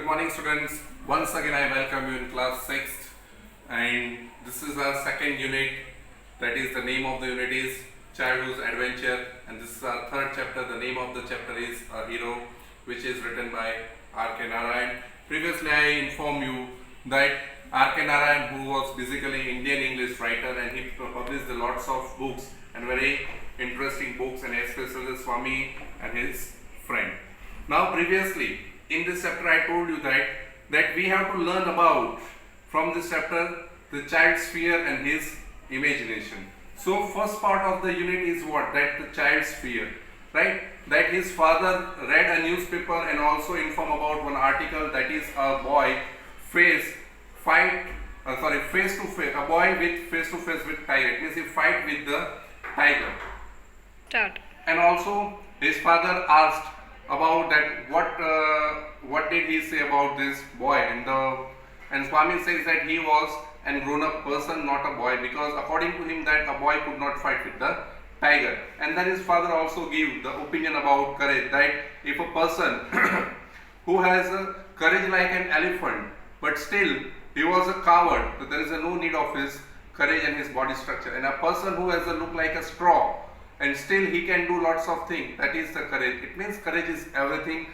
Good morning, students. Once again I welcome you in class 6th, and this is our second unit. That is, the name of the unit is Childhood's Adventure, and this is our third chapter. The name of the chapter is A Hero, which is written by R.K. Narayan. Previously I informed you that R.K. Narayan, who was basically Indian English writer, and he published lots of books and very interesting books, and especially Swami and his friend. Now previously in this chapter I told you that we have to learn about from this chapter the child's fear and his imagination. So first part of the unit is what? That the child's fear, right? That his father read a newspaper and also informed about one article, that is a boy face to face, a boy with face to face with tiger. It means he fight with the tiger. Start. And also his father asked about that what did he say about this boy, and Swami says that he was a grown up person, not a boy, because according to him that a boy could not fight with the tiger. And then his father also gave the opinion about courage, that if a person who has a courage like an elephant but still he was a coward, so there is no need of his courage and his body structure, and a person who has a look like a straw and still he can do lots of things, that is the courage. It means courage is everything.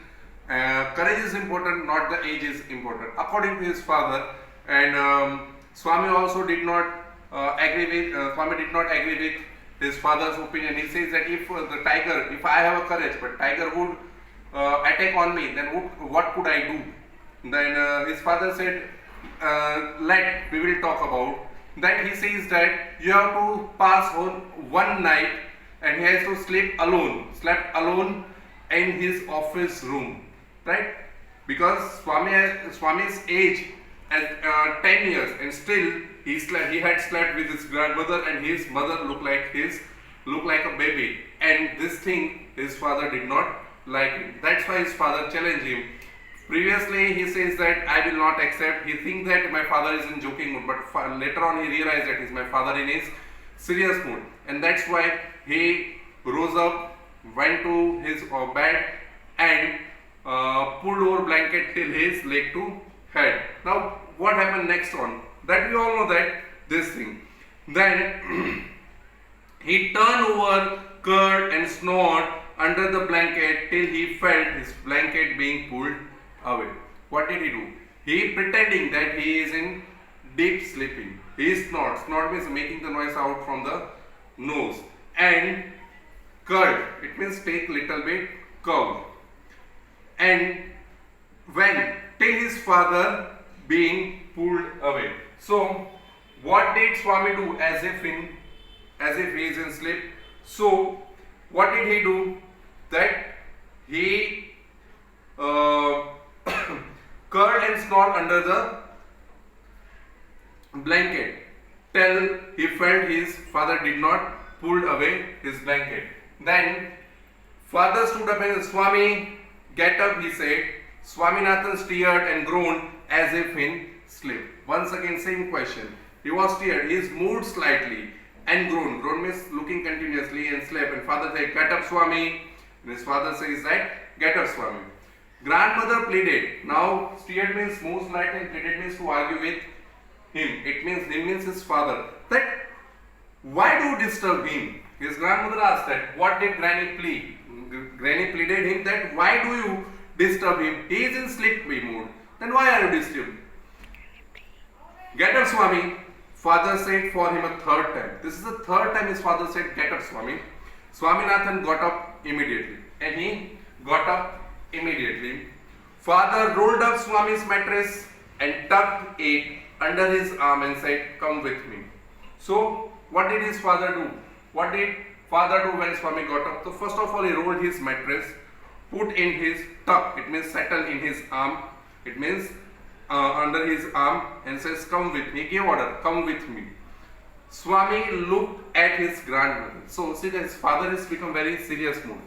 Courage is important, not the age is important, according to his father. And Swami also did not agree with his father's opinion. He says that if if I have a courage, but tiger would attack on me, then what could I do? Then his father said, we will talk about. Then he says that you have to pass on one night, and he has to slept alone in his office room, right? Because Swami's age at 10 years, and still he had slept with his grandmother, and his mother looked like a baby, and this thing his father did not like him. That's why his father challenged him. Previously he says that I will not accept. He thinks that my father is in joking mood, but later on he realized that is my father in his serious mood, and that's why he rose up, went to his bed, and pulled over blanket till his leg to head. Now what happened next on? That we all know that this thing. Then he turned over, curled and snored under the blanket till he felt his blanket being pulled away. What did he do? He pretending that he is in deep sleeping. He snored. Snort means making the noise out from the nose. And curled, it means take little bit curve. And when till his father being pulled away. So what did Swami do as if he is in sleep? So what did he do? That he curled and snored under the blanket till he felt his father did not pull away his blanket. Then father stood up and said, Swami, get up, he said. Swaminathan stared and groaned as if in sleep. Once again, same question. He was stirred, he moved slightly and groaned. Groan means looking continuously and slept. And father said, get up, Swami. And his father says that, get up, Swami. Grandmother pleaded. Now steered means move slightly, and pleaded means to argue with him. It means his father. That why do you disturb him? His grandmother asked that. What did Granny plead? Granny pleaded him that why do you disturb him? He is in sleep mood. Then why are you disturbed? Get up, Swami. Father said for him a third time. This is the third time his father said, get up, Swami. Swaminathan got up immediately. And he got up immediately. Father rolled up Swami's mattress and tucked it under his arm and said, come with me. So what did his father do? What did father do when Swami got up? So first of all, he rolled his mattress, put in his tuck, it means settle in his arm, it means under his arm, and says, come with me. He gave order, come with me. Swami looked at his grandmother. So see that his father has become very serious mood.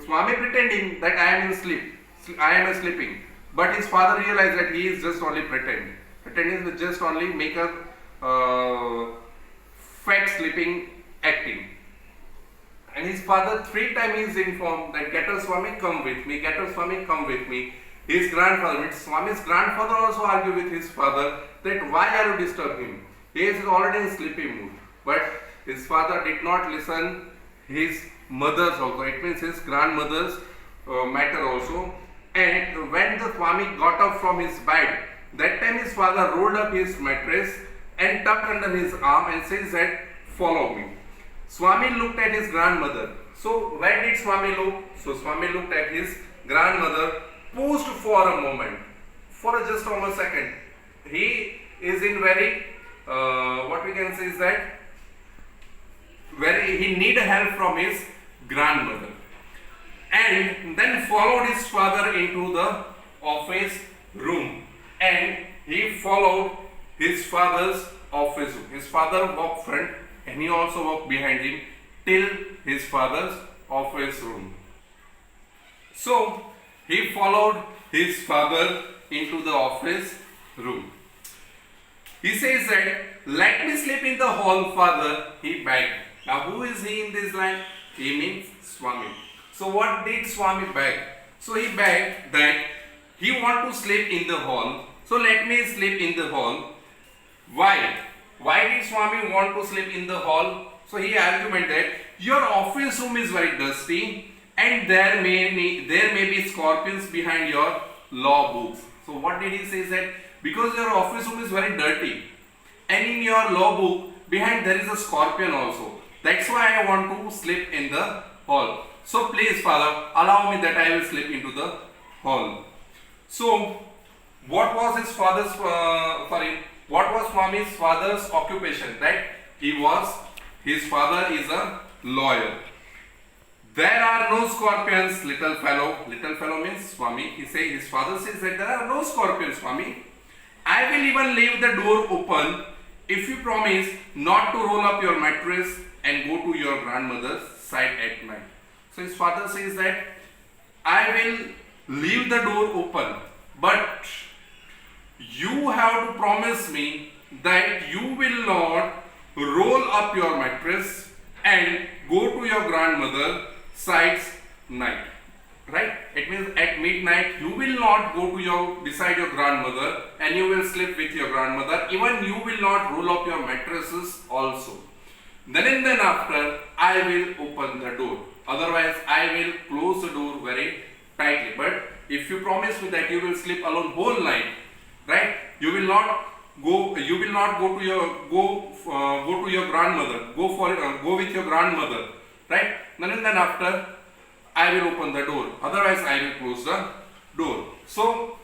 Swami pretending that I am in sleep, I am sleeping, but his father realized that he is just only pretending. Pretending is just only make a fake sleeping acting. And his father 3 times is informed that get up, Swami, come with me, get up, Swami, come with me. His grandfather, means Swami's grandfather, also argued with his father that why are you disturbing him? He is already in sleepy mood. But his father did not listen his mother's also. It means his grandmother's matter also. And when the Swami got up from his bed, that time his father rolled up his mattress and tucked under his arm and says that follow me. Swami looked at his grandmother. So where did Swami look? So Swami looked at his grandmother, paused for a moment, for just almost a second. He is in very, what we can say is that, very, he need help from his grandmother. And then followed his father into the office room. And he followed his father's office room. His father walked front and he also walked behind him till his father's office room. So he followed his father into the office room. He says that, let me sleep in the hall, father, he begged. Now who is he in this line? He means Swami. So what did Swami beg? So he begged that he want to sleep in the hall. So let me sleep in the hall. Why? Why did Swami want to sleep in the hall? So he argued that your office room is very dusty and there may be scorpions behind your law books. So what did he say? That because your office room is very dirty and in your law book behind there is a scorpion also. That's why I want to sleep in the hall. So please, father, allow me that I will sleep into the hall. So what was his father's what was Swami's father's occupation? That his father is a lawyer. There are no scorpions, little fellow. Little fellow means Swami. His father says that there are no scorpions, Swami. I will even leave the door open if you promise not to roll up your mattress and go to your grandmother's side at night. So his father says that I will leave the door open, but you have to promise me that you will not roll up your mattress and go to your grandmother's side's night. Right? It means at midnight you will not go to beside your grandmother and you will sleep with your grandmother. Even you will not roll up your mattresses also. Then and then after I will open the door. Otherwise I will close the door very tightly. But if you promise me that you will sleep alone whole night, right? You will not go to your grandmother. Go with your grandmother, right? Then and then after I will open the door. Otherwise I will close the door. So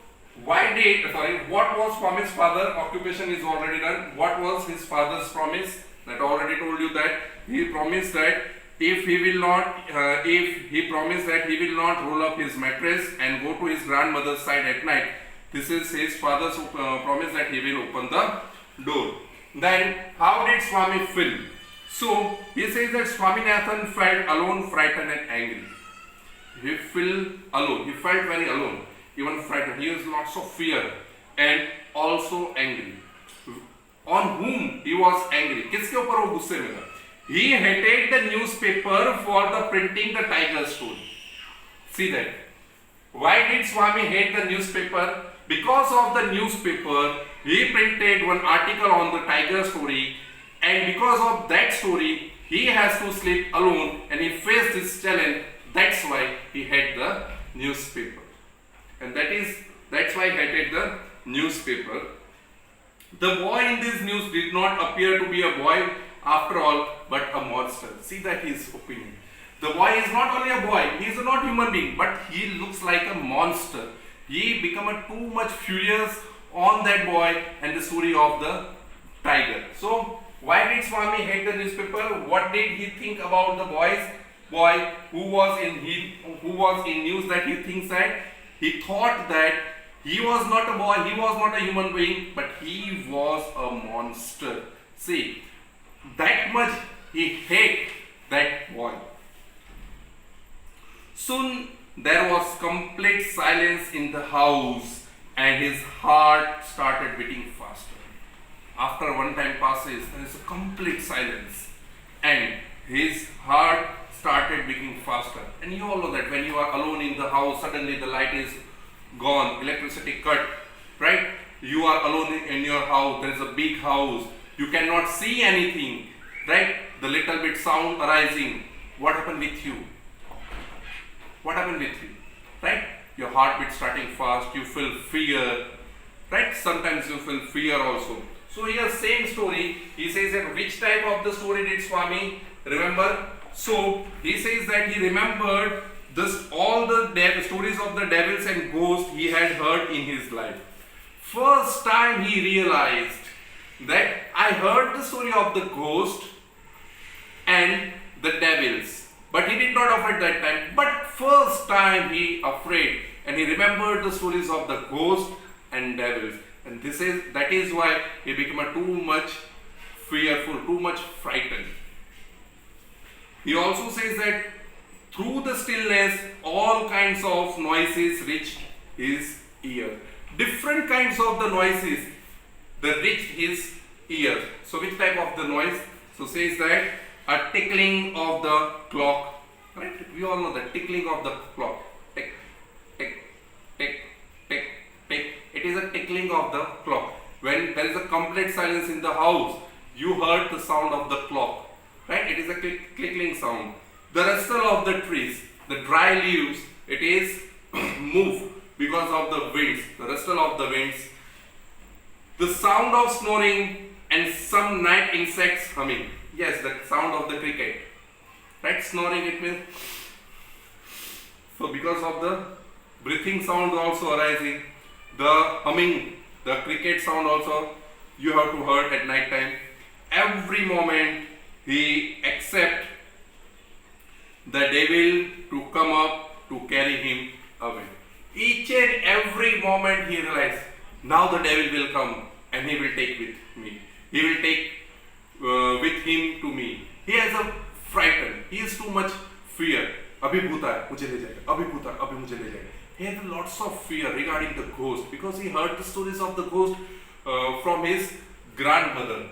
what was Swami's father occupation is already done. What was his father's promise? That I already told you that he promised that if he promised that he will not roll up his mattress and go to his grandmother's side at night. This is his father's promise that he will open the door. Then how did Swami feel? So he says that Swaminathan felt alone, frightened and angry. He felt alone. He felt very alone, even frightened. He has lots of fear and also angry. On whom he was angry? किसके ऊपर वो गुस्से में था? He hated the newspaper for the printing the tiger story. See that. Why did Swami hate the newspaper? Because of the newspaper, he printed one article on the tiger story, and because of that story, he has to sleep alone and he faced this challenge. That's why he hated the newspaper. And that's why he hated the newspaper. The boy in this news did not appear to be a boy after all, but a monster. See that his opinion. The boy is not only a boy, he is not human being, but he looks like a monster. He became too much furious on that boy and the story of the tiger. So why did Swami hate the newspaper? What did he think about the boy who was in news that he thinks that he thought that he was not a boy, he was not a human being, but he was a monster. See, that much he hated that boy. Soon there was complete silence in the house and his heart started beating faster. After one time passes, there is a complete silence and his heart started beating faster. And you all know that when you are alone in the house, suddenly the light is gone, electricity cut, right? You are alone in your house, there is a big house, you cannot see anything, right? The little bit sound arising. What happened with you? What happened with you? Right? Your heartbeat starting fast, you feel fear, right? Sometimes you feel fear also. So here same story, he says that which type of the story did Swami remember? So he says that he remembered this all the stories of the devils and ghosts he had heard in his life. First time he realized that I heard the story of the ghost and the devils, but he did not afraid that time. But first time he afraid and he remembered the stories of the ghost and devils, and that is why he became too much fearful, too much frightened. He also says that through the stillness all kinds of noises reached his ear. Different kinds of the noises that reached his ear. So which type of the noise? So says that a tickling of the clock, right? We all know the tickling of the clock. Tick, tick, tick, tick, tick. It is a tickling of the clock. When there is a complete silence in the house, you heard the sound of the clock, right? It is a clickling sound. The rustle of the trees, the dry leaves, it is move because of the winds, the rustle of the winds. The sound of snoring and some night insects humming. Yes, the sound of the cricket, right? Snoring, it means, so because of the breathing sound also arising, the humming, the cricket sound also you have to heard at night time. Every moment he accept the devil to come up to carry him away. Each and every moment he realized, now the devil will come and he will take with me. He will take with him to me. He has a frightened. He has too much fear. Abhi bhuta hai, mujhe le jayega. Abhi bhuta, abhi mujhe le jayega. He had lots of fear regarding the ghost because he heard the stories of the ghost from his grandmother.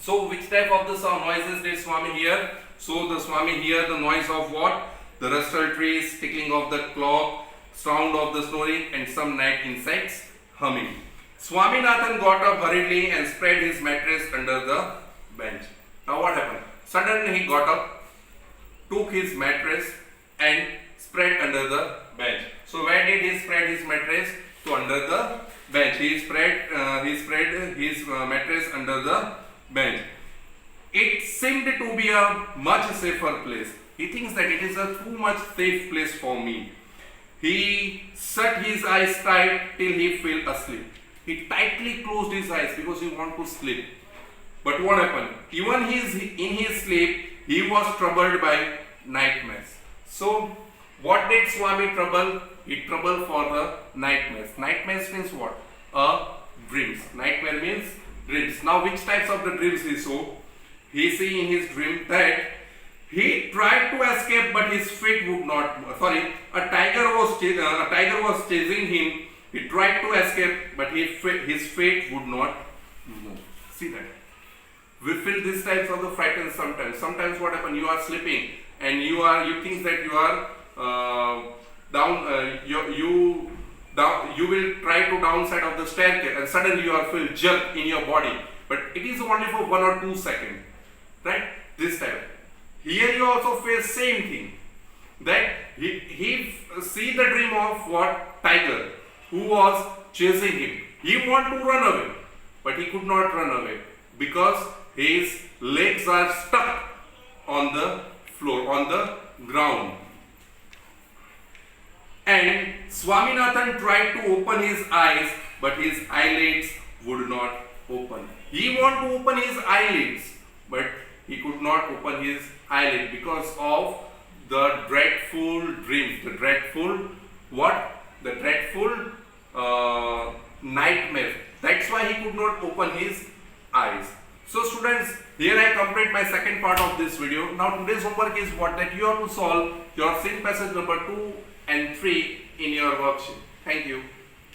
So which type of the sound noises did Swami hear? So the Swami hear the noise of what? The rustle trees, tickling of the clock, sound of the snoring and some night insects humming. Swaminathan got up hurriedly and spread his mattress under the bench. Now what happened? Suddenly he got up, took his mattress and spread under the bench. So where did he spread his mattress? So under the bench. He spread his mattress under the bench. It seemed to be a much safer place. He thinks that it is a too much safe place for me. He shut his eyes tight till he fell asleep. He tightly closed his eyes because he wanted to sleep. But what happened? Even in his sleep, he was troubled by nightmares. So, what did Swami trouble? He troubled for the nightmares. Nightmares means what? Dreams. Nightmare means dreams. Now, which types of the dreams he saw? He see in his dream that he tried to escape, but his feet would not. A tiger was chasing him. He tried to escape, but his feet would not move. See that? We feel these types of the frightened sometimes. Sometimes what happens? You are sleeping and you think that you are you will try to downside of the staircase and suddenly you are feel jerk in your body. But it is only for 1 or 2 seconds. Right? This time. Here you also face same thing. That he see the dream of what? Tiger who was chasing him. He wanted to run away, but he could not run away because his legs are stuck on the floor, on the ground. And Swaminathan tried to open his eyes, but his eyelids would not open. He wanted to open his eyelids, but he could not open his eyelid because of the dreadful dreams, the dreadful what? The dreadful nightmare. That's why he could not open his eyes. So students, here I complete my second part of this video. Now today's homework is what? That you have to solve your sync passage number 2 and 3 in your worksheet. Thank you.